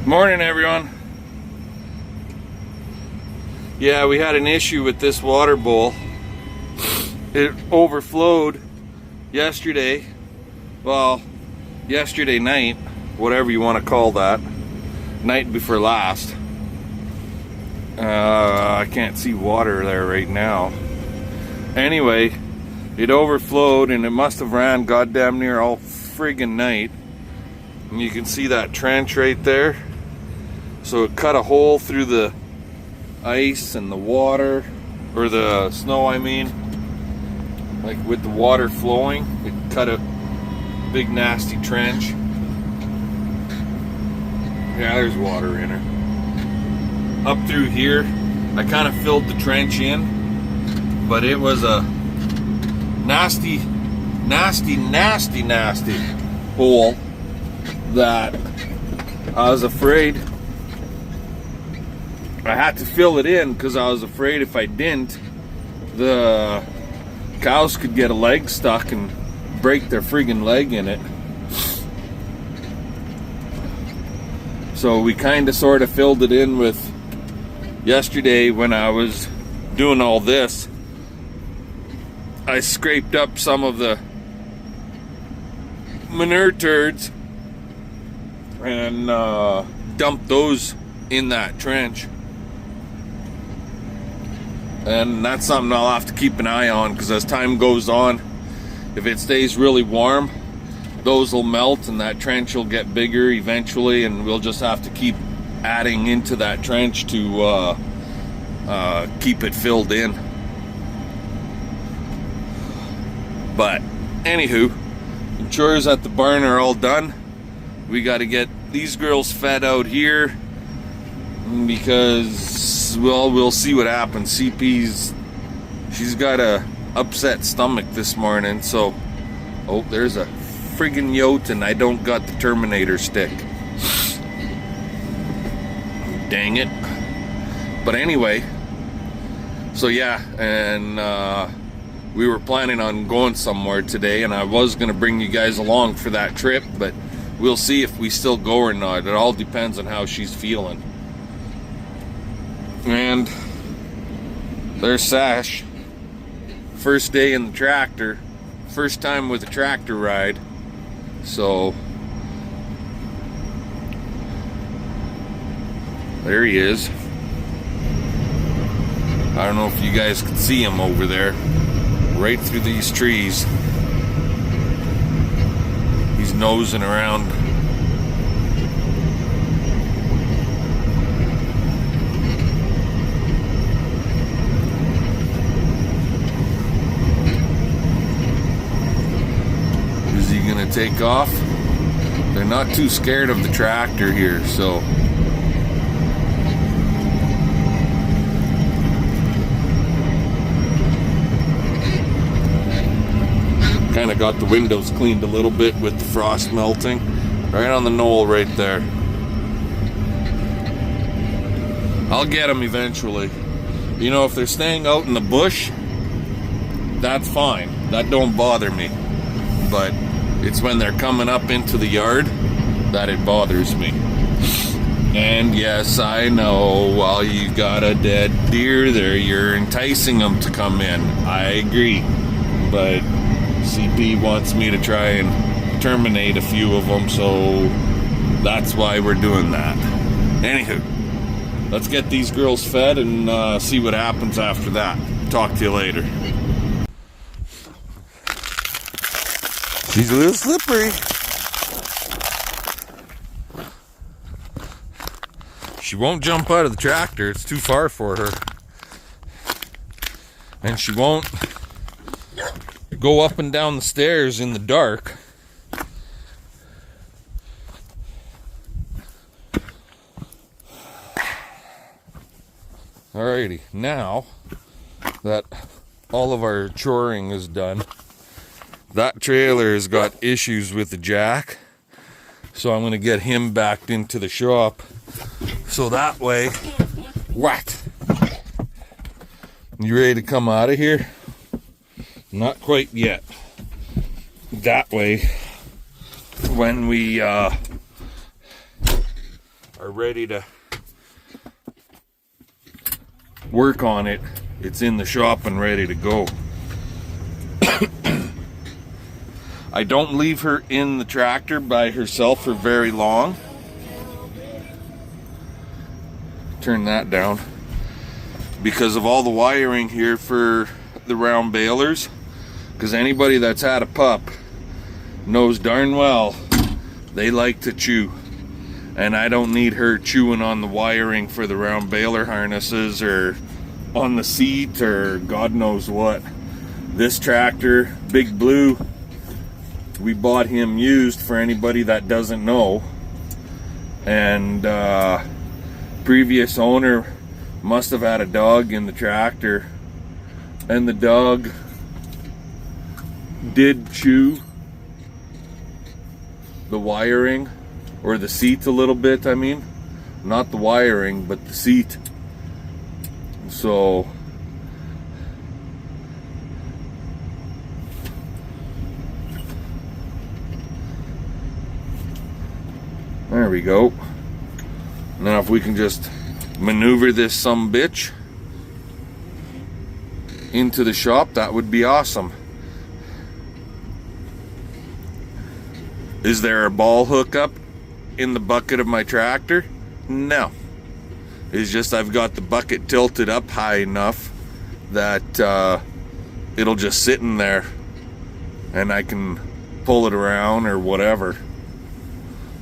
Morning, everyone. Yeah, we had an issue with this water bowl. It overflowed yesterday. Well, yesterday night, whatever you want to call that. Night before last. I can't see water there right now. Anyway, it overflowed and it must have ran goddamn near all friggin' night. And you can see that trench right there. So it cut a hole through the ice and the water, or the snow I mean, like with the water flowing, it cut a big nasty trench. Yeah, there's water in her. Up through here, I kind of filled the trench in, but it was a nasty hole that I was afraid I had to fill it in, because I was afraid if I didn't, the cows could get a leg stuck and break their friggin' leg in it. So we kind of sort of filled it in with, yesterday when I was doing all this, I scraped up some of the manure turds and dumped those in that trench. And that's something I'll have to keep an eye on, because as time goes on, if it stays really warm, those will melt and that trench will get bigger eventually, and we'll just have to keep adding into that trench to keep it filled in. But anywho, the chores at the barn are all done. We got to get these girls fed out here, because, well, we'll see what happens. She's got a upset stomach this morning, so, oh, there's a friggin' yote and I don't got the Terminator stick. Dang it. But anyway, so yeah, and we were planning on going somewhere today, and I was gonna bring you guys along for that trip, but we'll see if we still go or not. It all depends on how she's feeling. And there's Sash. First day in the tractor. First time with a tractor ride. So there he is. I don't know if you guys can see him over there. Right through these trees. He's nosing around. Gonna take off. They're not too scared of the tractor here, so kind of got the windows cleaned a little bit with the frost melting right on the knoll right there. I'll get them eventually. You know, if they're staying out in the bush, that's fine, that don't bother me, but it's when they're coming up into the yard that it bothers me. And yes, I know, while you got a dead deer there, you're enticing them to come in. I agree. But CP wants me to try and terminate a few of them, so that's why we're doing that. Anywho, let's get these girls fed and see what happens after that. Talk to you later. She's a little slippery. She won't jump out of the tractor. It's too far for her. And she won't go up and down the stairs in the dark. Alrighty, now that all of our choring is done, that trailer has got issues with the jack, so I'm going to get him backed into the shop, so that way, what? You ready to come out of here? Not quite yet. That way, when we are ready to work on it, it's in the shop and ready to go. I don't leave her in the tractor by herself for very long. Turn that down. Because of all the wiring here for the round balers. Because anybody that's had a pup knows darn well they like to chew. And I don't need her chewing on the wiring for the round baler harnesses or on the seat or God knows what. This tractor, Big Blue, we bought him used for anybody that doesn't know. And previous owner must have had a dog in the tractor, and the dog did chew the wiring, or the seat a little bit, I mean. Not the wiring, but the seat. So there we go. Now if we can just maneuver this sumbitch into the shop, that would be awesome. Is there a ball hookup in the bucket of my tractor? No. It's just I've got the bucket tilted up high enough that it'll just sit in there and I can pull it around or whatever.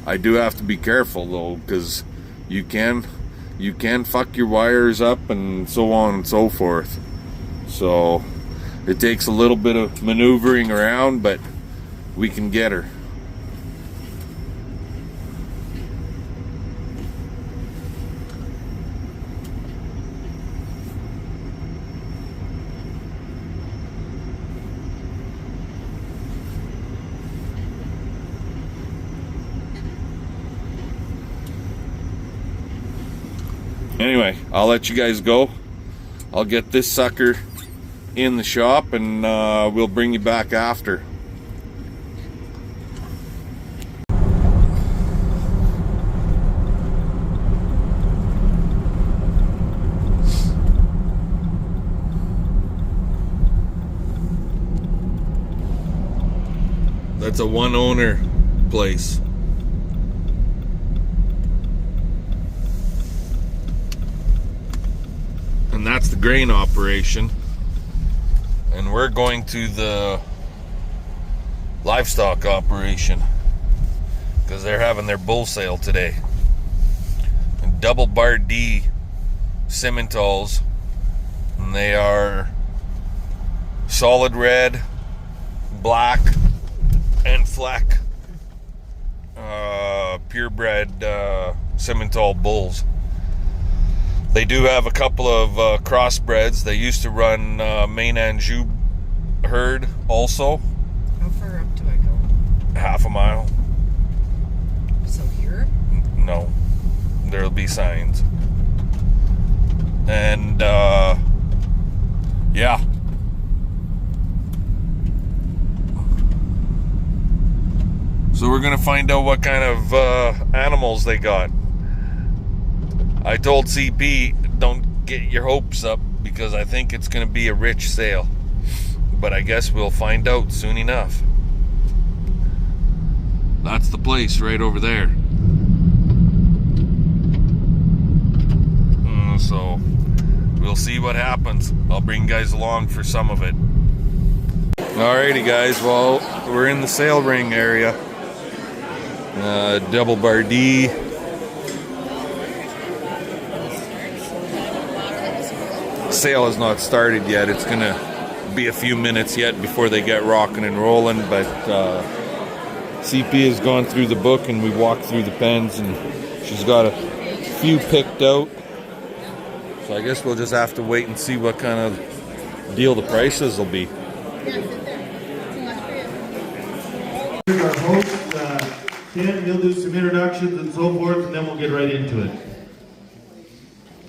I do have to be careful though, because you can fuck your wires up and so on and so forth. So it takes a little bit of maneuvering around, but we can get her. Anyway, I'll let you guys go. I'll get this sucker in the shop and we'll bring you back after. That's a one owner place. And that's the grain operation. And we're going to the livestock operation because they're having their bull sale today. And double bar D Simmentals, and they are solid red, black, and fleck purebred Simmental bulls. They do have a couple of crossbreds. They used to run Maine Anjou herd also. How far up do I go? Half a mile. So here? No. There'll be signs. And yeah. So we're gonna find out what kind of animals they got. I told CP, don't get your hopes up because I think it's going to be a rich sale. But I guess we'll find out soon enough. That's the place right over there. So we'll see what happens. I'll bring you guys along for some of it. Alrighty guys, well, we're in the sale ring area. Double bar D. Sale has not started yet. It's gonna be a few minutes yet before they get rocking and rolling, but CP has gone through the book and we walked through the pens and she's got a few picked out, so I guess we'll just have to wait and see what kind of deal the prices will be. Here's our host, Ken. He'll do some introductions and so forth, and then we'll get right into it.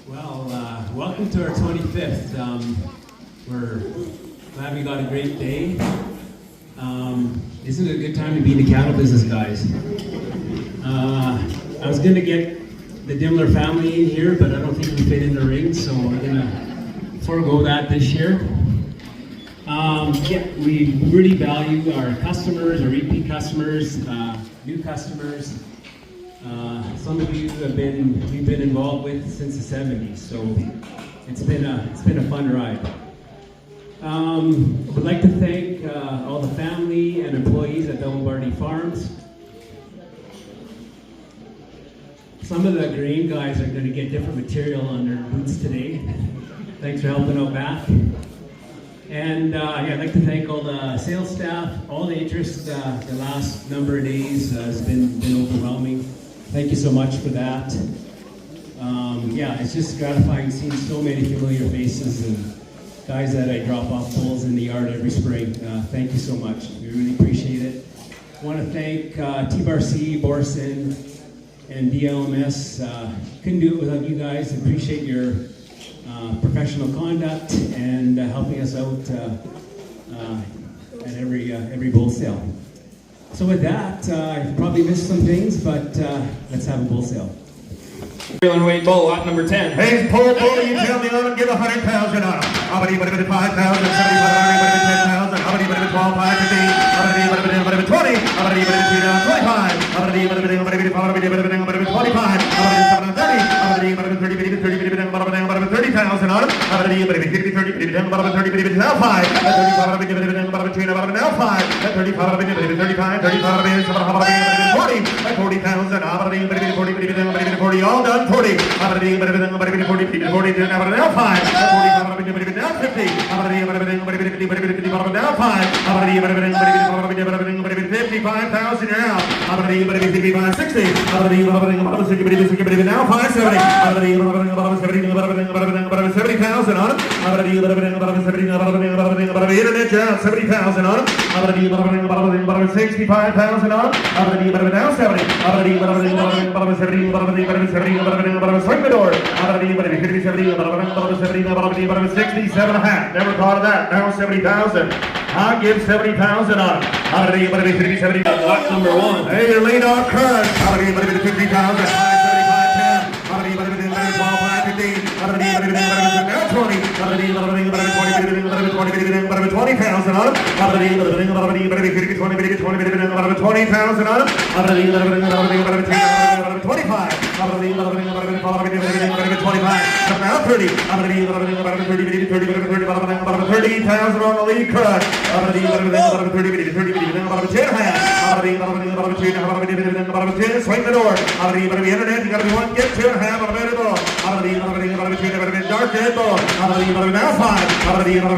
Well, welcome to our 25th. We're glad we got a great day. Isn't it a good time to be in the cattle business, guys? I was going to get the Dimmler family in here, but I don't think we fit in the ring, so we're gonna forego that this year. Yeah, we really value our customers, our repeat customers, new customers. Some of you we've been involved with since the 70s, so it's been a fun ride. I would like to thank all the family and employees at Double Barney Farms. Some of the grain guys are going to get different material on their boots today. Thanks for helping out back. And yeah, I'd like to thank all the sales staff. All the interest the last number of days has been overwhelming. Thank you so much for that. Yeah, it's just gratifying seeing so many familiar faces and guys that I drop off poles in the yard every spring. Thank you so much. We really appreciate it. I want to thank TBRC, Borson, and DLMS. Couldn't do it without you guys. Appreciate your professional conduct and helping us out at every bull sale. So with that, I probably missed some things, but let's have a bull sale. Weight bull, lot number 10. Hey, pull, you tell me on him, give 100,000 on him. How many, 5,000, 10,000, how many, 12, 5, 15, how many, 20, how many, 25, how many, 25, how many, 30, how many, 30,000 on him. How many, 30, 30, now 5, 35, now 5, 35, 35, 40, 40,000, how many, 40, all done. 40, 40, now 5, 40, now 50, now 5, 55,000 you're out. 60, now 570, 70,000 on it. Internet you're out. 70,000 on it. 65,000 on it. Now 70, 70, door. 67 and a half. Never thought of that. Now 70,000. I'll give 70,000 on it. Lot number 1. Hey, your lead off crush. 50,000. 75, 10. 20,000 on it. 20,000 on it. 25. 30,000 on the lead crush. 10, swing the door. Internet, you gotta be 1, get 2 and a half on a better ball. Dark dead ball. Now 5. 30. Our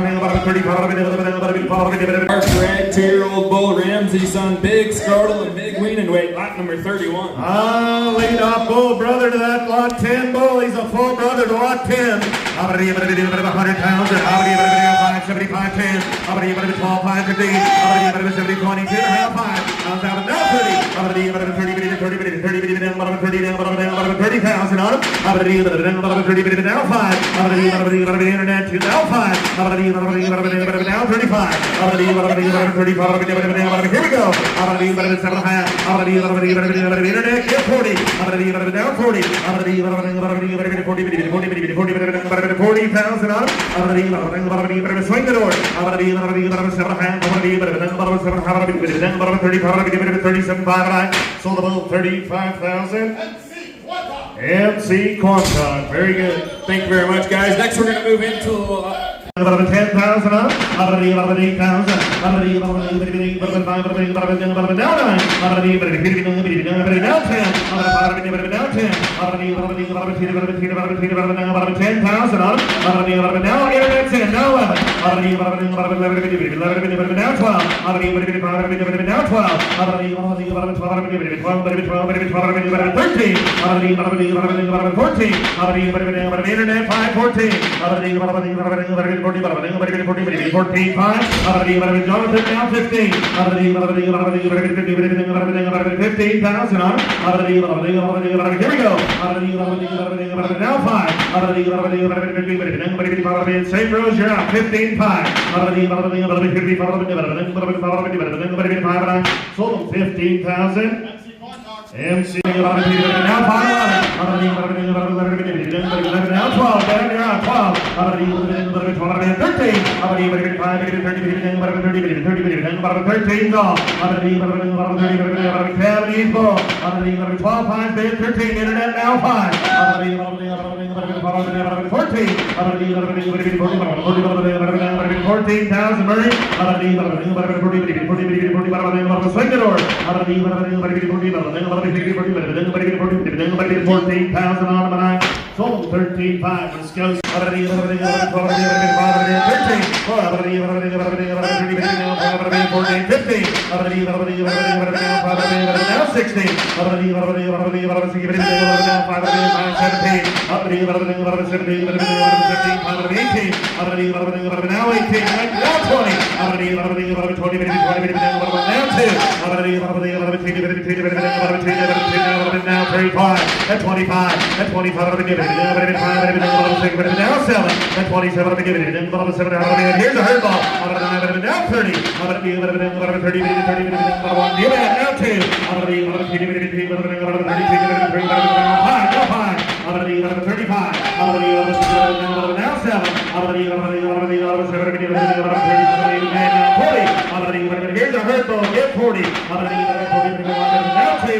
red 2-year-old bull, Ramsey son, big scrotal and big weaning weight, lot number 31. Lead off bull, brother to that lot 10 bull. He's a full brother to lot 10. 100,000. 75, 10. 12, 5, 15. 70, 20, 2 and a half, 5. Now 30. 30,000 on him. 30, now 5. Internet, now 5. Now 35. Here we go. 7.5. Internet, get 40. Now 40. 40,000 on him. Swing the door. 37.5. Sold about 35,000. MC Cornstalk. Very good. Thank you very much, guys. Next, we're going to move into 10,000 on. 8,000. Now 9. Now 10. Now 10. 10,000 on. Now internet 10. Now 11. Now 12. Now 12. 13. 14. Internet 5. 14. 14, 5. Jonathan now 15. 15,000 on. Here we go. Now 5. St. Rose, you're out. 15,5. Sold 15,000. MC now 5. Now 12, down you're on 12. 13, 13 off. 13 ball. 12 5, 13, internet now 5. 14. 14,000 Murray. Swing the door. 14,000 on the nine. Total 13,500. Let's go. 13. 14, 15. Now 16. 17. Now 18. Now 20. Now 2. Now 35. At 25. At 25. Now 7. At 27. Here's a hurt ball. Now 30. Now 2. Now 7. Here's a hurt ball. Get 40. Now 2.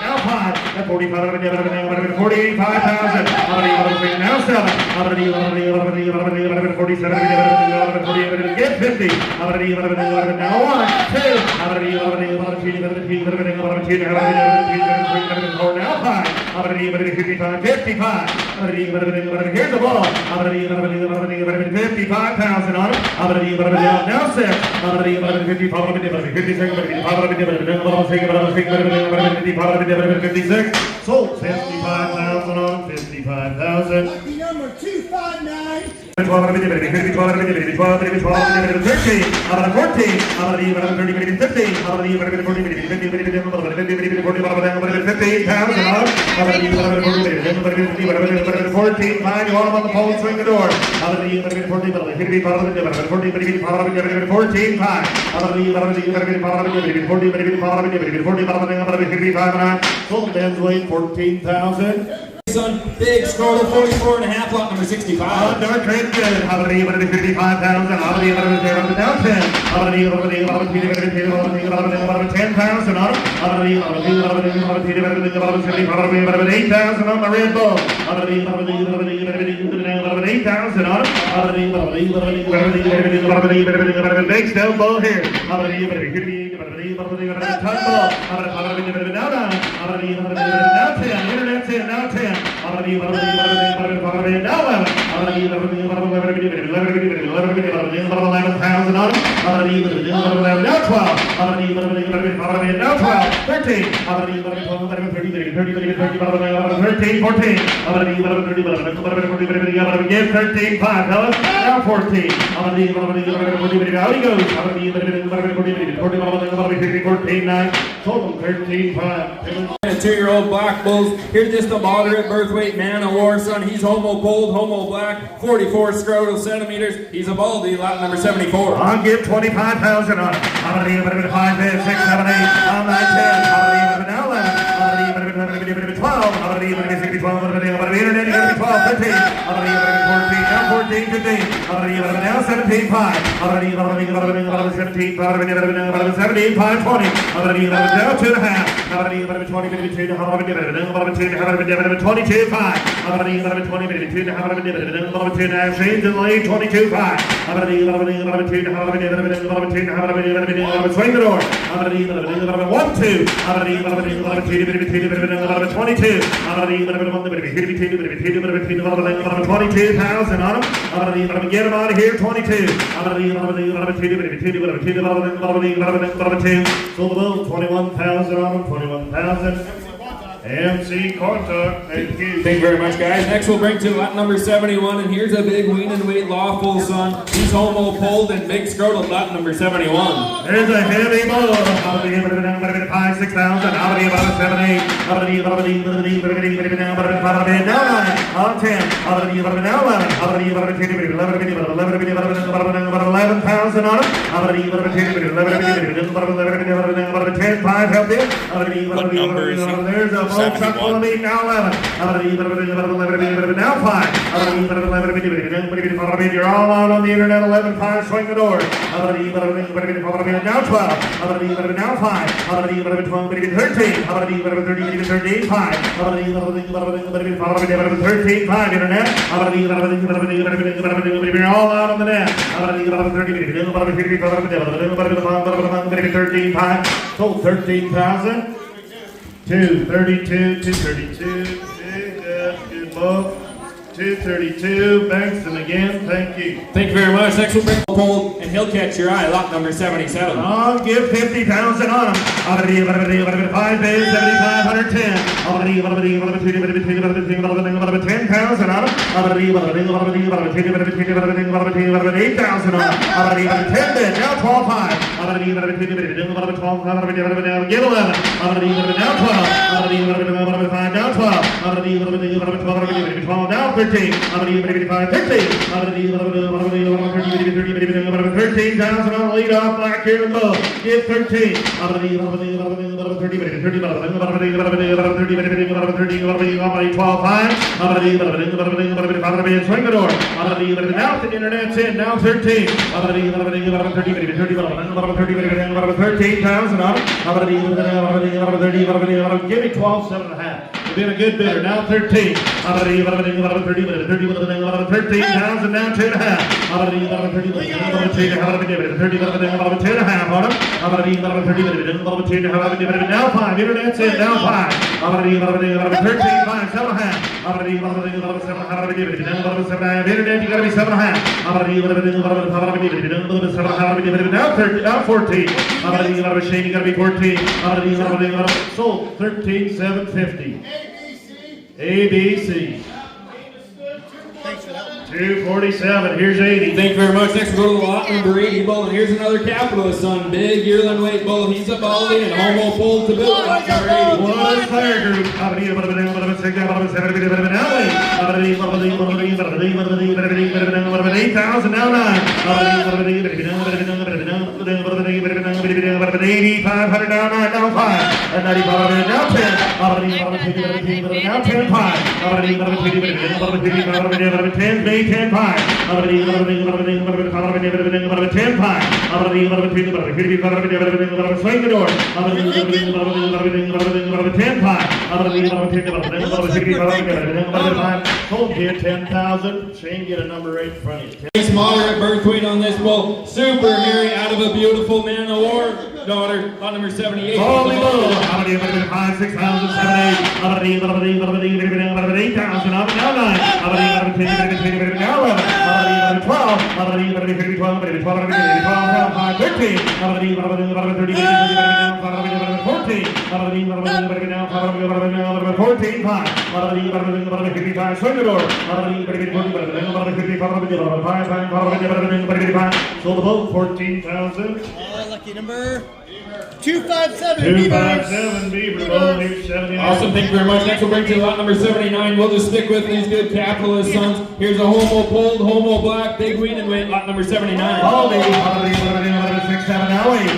Now 5. At 45. 45,000. Now 7. 47. Get 50. Now 1. 2. Now 5. 55. 55. Here's the ball. 55,000 on it. Now 6. 56. Sold 55,000 on 55,000. Lucky number 259. 13, 14, 9, you want them on the pole, swing the door. 14, 5. 14, Ben's weight, 14,000. Son, big scroll 44 and a half, lot number 65. Dark trade good. 55,000. Now 10. 10,000 on it. 8,000 on the Red Bull. 8,000 on it. Big stone ball here. Ton ball. Now 9. Now 10. Internet's in. Now 10. Now 11. Now 11,000 on it. Now 12. Now 12. 13. 13, 14. Get 13, 5, fellas. Now 14. Out he goes. 14, 9. Total 13, 5. A 2-year-old black bulls. Here's just a moderate birth weight man of war, son. He's homo bold, homo black, 44 scrotal centimeters. He's a baldy, lot number 74. I'll give 25,000 on it. 5, 6, 7, 8. I'm 9, 10. Now 11. 12. Internet, 12, 15. 14, 15. Now 17, 5. 17, 5, 20. Now 2.5. 20, 22, 22, 5. 22, change in lane, 22, 5. Swing the door. 1, 2. 22. 22,000 on him. Get him out of here. 22. Sold the bull. 21,000 on him. 21,000. MC Contact. Thank you. Thank you very much, guys. Next we'll bring to lot number 71, and here's a big wean and weight lawful son. He's homo pulled and big scrotal, lot number 71. There's a heavy bull. 5, 6,000. 7, 8. Now 9. On 10. Now 11,000 on it. 10, 5. 5, help you. What number is he? There's a full chuck full of meat, now 11. Now 5. You're all out on the internet, 11, 5, swing the door. Now 12. Now 5. 13. 13, 5. 13, 5, internet. You're all out on the net. 13, 5. Sold 13,000. 232, 232. Good book. 232. Bankston again. Thank you. Thank you very much. Next we'll bring Cold, and he'll catch your eye. Lot number 77. I'll give 50,000 on them. 5 days, 7,510. 10,000 on them. 8,000 on them. 10 bid. Now 12,500. Give 11. Now 12. Now 12. Now 13. 13,000 on the lead off black here in both. Give 13. 12,500. Swing the door. Now the internet's in. Now 13. 13,000 on it. Give me 12,750. You've been a good bidder. Now 13. 13,000 now 2.5. 2.5 on them. Now 5. Internet's in. Now 5. 13, 5, 7.5. Internet, you gotta be 7.5. Now 14. Shane, you gotta be 14. Sold 13,750. ABC. 247. Here's 80. Thank you very much. Next we'll go to lot number 80 bull, and here's another capitalist son. Big yearling weight bull. He's a baldy and homo pulled to build. Lot number 80. What a player group. 8,000 now 9. 8,500 now 9. Now 5. 9,500 now 10. Now 10 5. 10 B 10 5. 10 5. Swing the door. 10 5. Hold here 10,000. Shane, get a number right in front of you. Nice moderate birth weight on this bull. Super Mary out of a beautiful man of war daughter. Lot number 78. Holy bull. 5, 6,000, 7, 8. 8,000 up now 9. Now 11. 12. 13. 14, 5. Swing the door. Sold the boat, 14,000. Lucky number 257. 257 Beaver Bowl, here's 79. Awesome, thank you very much. Next we'll bring to lot number 79. We'll just stick with these good capitalist sons. Here's a homo pulled, homo black, big weed and weight, lot number 79. All day, 6, 7, now 8.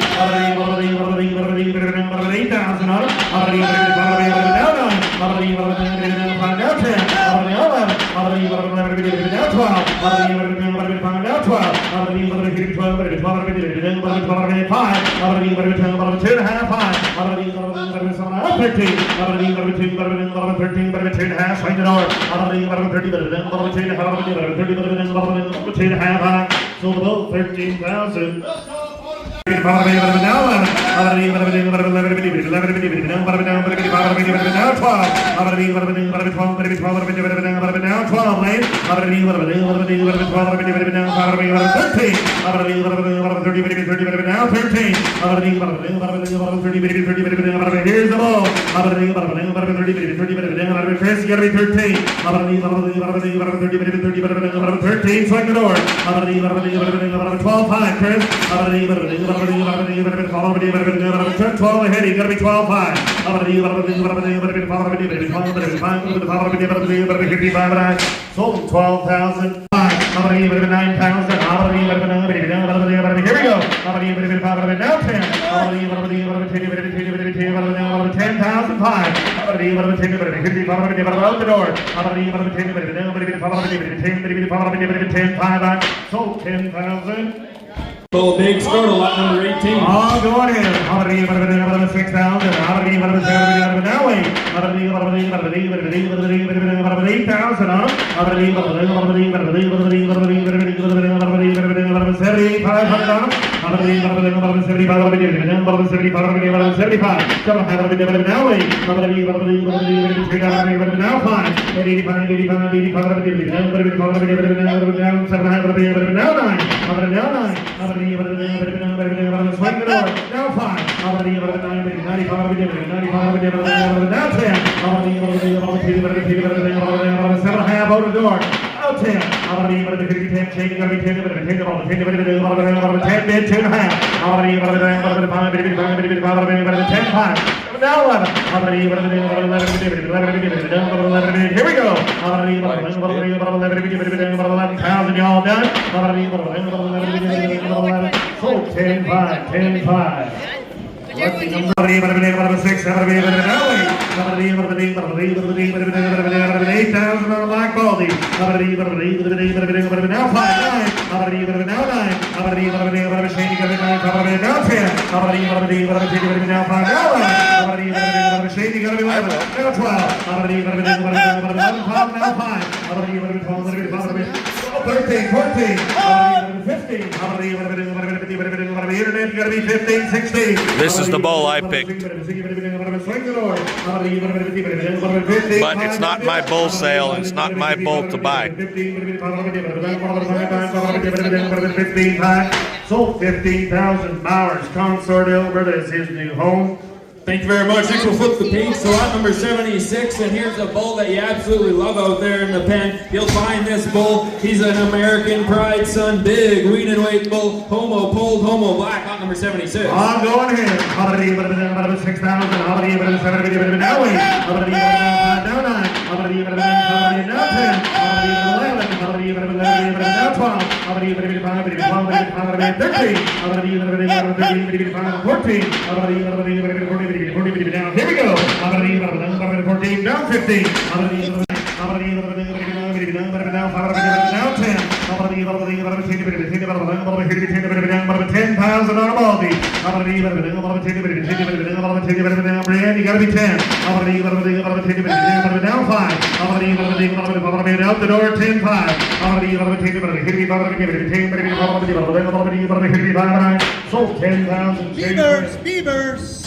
8,000 on it. Now 9. Now 10. Now 11. Now 12. Now 12. 5. 2.5. 5. 13. 2.5. Swing the door. 2.5. Sold the boat, 13,000. Now 11. Now 12. 12 lane. 13. Now 13. Here's the ball. Chris, you gotta be 13. 13, swing the door. 12 high, Chris. 12 ahead, you gotta be 12 high. 55. Sold 12,000. 9,000. Here we go. Now 10. 10,005. Out the door. So 10,000. Bull Big Scrotal, lot number 18. Oh, go on in. 6,000. Now wait. 8,000 on them. 7,500 on them. 75. Now wait. Now 5. 85. Now 9. Swing the door. Now 5. Now 10. Now 7.5 out the door. Now 10. Change, gotta be 10. 10 bid, 2.5. 10 5. Now 11. Here we go. 11,000. Y'all done? So 10 5. 10 5. Lucky number 6, 8,000 on a black baldy. Now 5, 9. Now 9. Shady got it now 10. Now 5, now 11. Shady got it 11. Now 12. 13, 14, 15. Internet, you gotta be 15, 16. This is the bull I picked. But it's not my bull sale, and it's not my bull to buy. So 15,000 Bowers, Consort Alberta is his new home. Thank you very much. Next we'll flip the page to lot number 76, and here's a bull that you absolutely love out there in the pen. You'll find this bull. He's an American Pride son, big wean and weight bull, homo polled, homo black, lot number 76. I'm going ahead. 6,000. Now wait. Now 9. Now 10. 11. Now 12. 13. 14. Down. Here we go. 14. Down 15. Now 10. 10,000 on a baldy. Brian, you gotta be 10. Now 5. Out the door, 10 5. So 10,000. Beavers.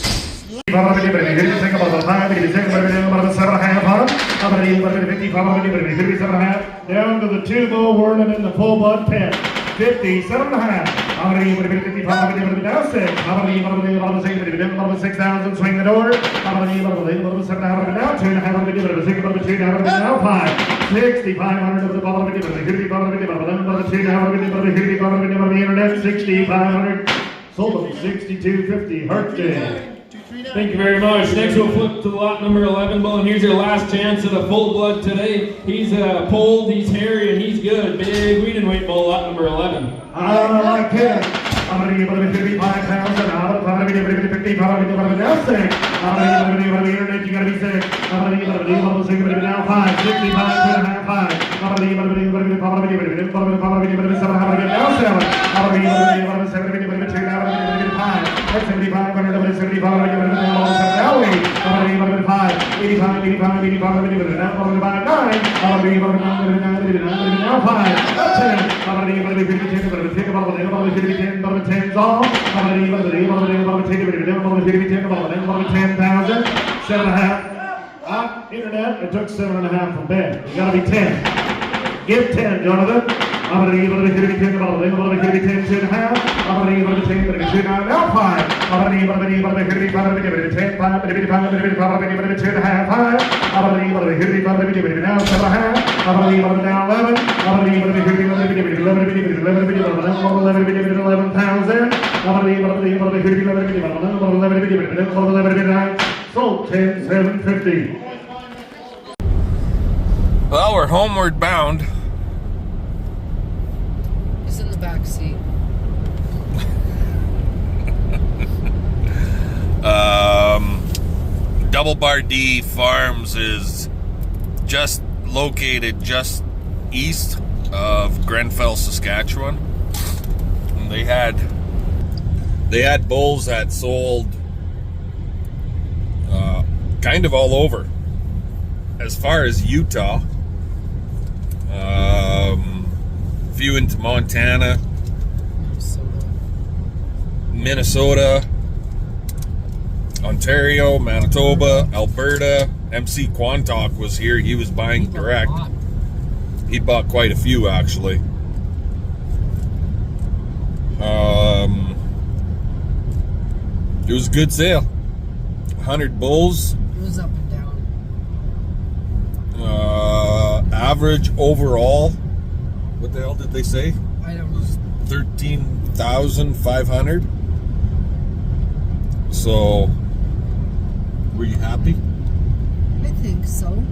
Down to the 2 bull whirling in the full blood pen. 57.5. Now 6. 6,000. Swing the door. Now 2.5. Now 5. 6,500 of the bottom of the internet. 6,500. Sold them 62.50. Birthday. Thank you very much. Next we'll flip to lot number 11 bull, and here's your last chance at a full blood today. He's polled, he's hairy, and he's good. Big wean and weight bull, lot number 11. I like it. I'm going to give it 55,000. I'm going to give it 50. I'm going to give it now 6. I'm going to give it the internet. You got to be 6. I'm going to give it now 5. 65, 2.5, 5. I'm going to give it now 7. I'm going to give it 7. 7,500 of it, 7,500 of it, now 8. I'm going to give it 5. 85, now 9. I'm going to give it now 5. Now 10. I'm going to give it 50. I'm going to take about 10's off. I'm going to give it 10,000. 7.5. Internet, it took 7.5 from Ben. You got to be 10. Give 10, Jonathan. I'm going to give it 10. I'm going to give it 10, 2.5. I'm going to give it 10, 2.5. Now 5. I'm going to give it 10, 5. I'm going to give it 10, 5. I'm going to give it 2.5. I'm going to give it 10, now 7.5. I'm going to give it now 11. I'm going to give it 11,000. So 10,750. Well, we're homeward bound. He's in the back seat. Double Bar D Farms is just located just east of Grenfel, Saskatchewan. And they had bulls that sold kind of all over. As far as Utah, a few into Montana, Minnesota, Ontario, Manitoba, Alberta. MC Quantock was here. He was buying direct. He bought quite a few, actually. It was a good sale. 100 bulls. It was up and down. Average overall, what the hell did they say? I don't know. 13,500. So, were you happy? I think so.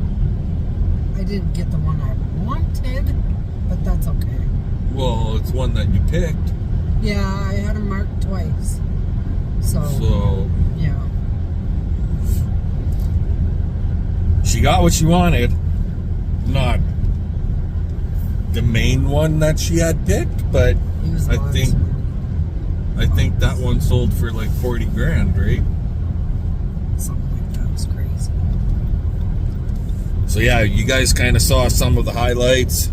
I didn't get the one I wanted, but that's okay. Well, it's one that you picked. Yeah, I had them marked twice. So, yeah. She got what she wanted. Not the main one that she had picked, but I think that one sold for like 40 grand, right? Something like that. Was crazy. So yeah, you guys kind of saw some of the highlights.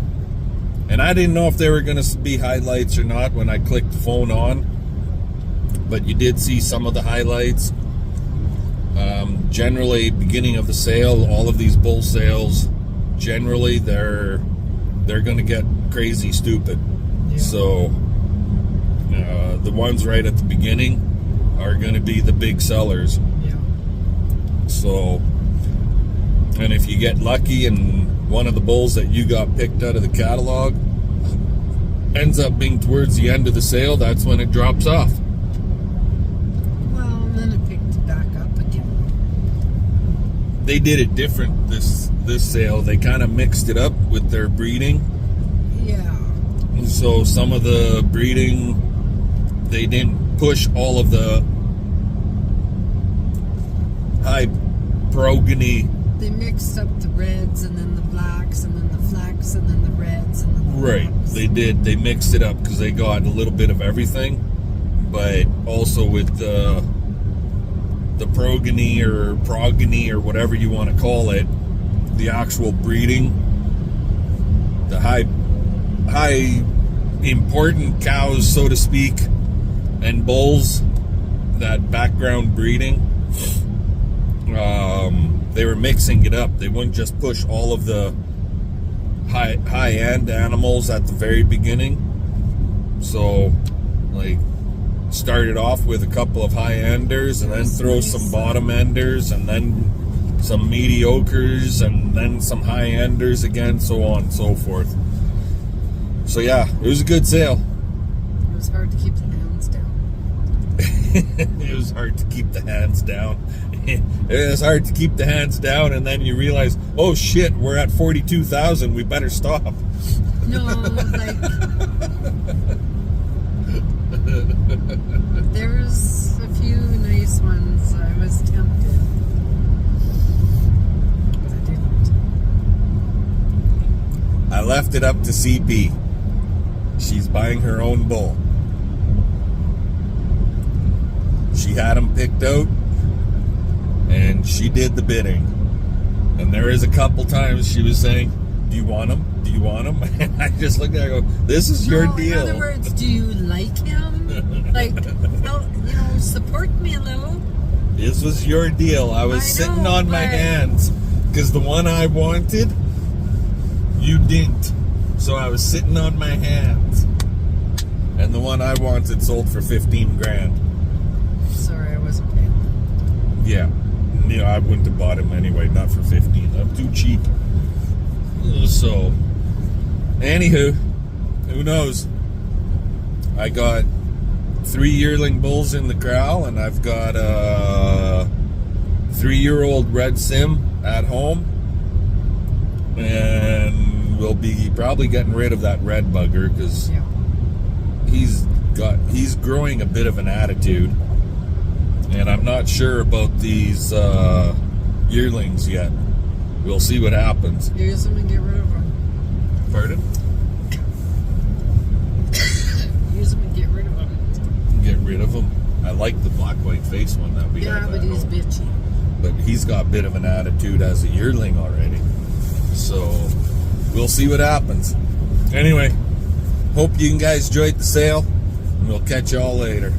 And I didn't know if they were going to be highlights or not when I clicked the phone on. But you did see some of the highlights. Generally, beginning of the sale, all of these bull sales, generally they're going to get crazy stupid. Yeah. So the ones right at the beginning are going to be the big sellers. Yeah. So, and if you get lucky and one of the bulls that you got picked out of the catalog ends up being towards the end of the sale, that's when it drops off. Well, and then it picked back up again. They did it different this sale. They kind of mixed it up with their breeding. Yeah. So some of the breeding, they didn't push all of the high progeny. They mixed up the reds and then the blacks and then the flecks and then the reds and then the Right, blacks. they did. They mixed it up because they got a little bit of everything, but also with the progeny or whatever you want to call it, the actual breeding, the high important cows, so to speak, and bulls, that background breeding, they were mixing it up. They wouldn't just push all of the high-end animals at the very beginning. So, like, started off with a couple of high-enders and then throw some bottom-enders and then some mediocres and then some high-enders again, so on and so forth. So yeah, it was a good sale. It was hard to keep the hands down. It was hard to keep the hands down. It was hard to keep the hands down, and then you realize, oh shit, we're at 42,000. We better stop. No, like there's a few nice ones. I was tempted, but I didn't. I left it up to CP. She's buying her own bull. She had him picked out, and she did the bidding. And there is a couple times she was saying, do you want him? Do you want him? And I just looked at her and go, this is your deal. In other words, do you like him? Like, support me a little. This was your deal. I was sitting on my hands because the one I wanted, you didn't. So I was sitting on my hands. And the one I wanted sold for 15 grand. Sorry, I wasn't paying. Yeah. I wouldn't have bought him anyway, not for 15. I'm too cheap. So, anywho, who knows? I got 3 yearling bulls in the corral, and I've got a 3-year-old red sim at home. And we'll be probably getting rid of that red bugger because he's growing a bit of an attitude. And I'm not sure about these yearlings yet. We'll see what happens. Use them and get rid of them. Pardon? Use them and get rid of them. Get rid of him. I like the black white face one that we have. Yeah, but he's bitchy. But he's got a bit of an attitude as a yearling already. So we'll see what happens. Anyway, hope you guys enjoyed the sale, and we'll catch y'all later.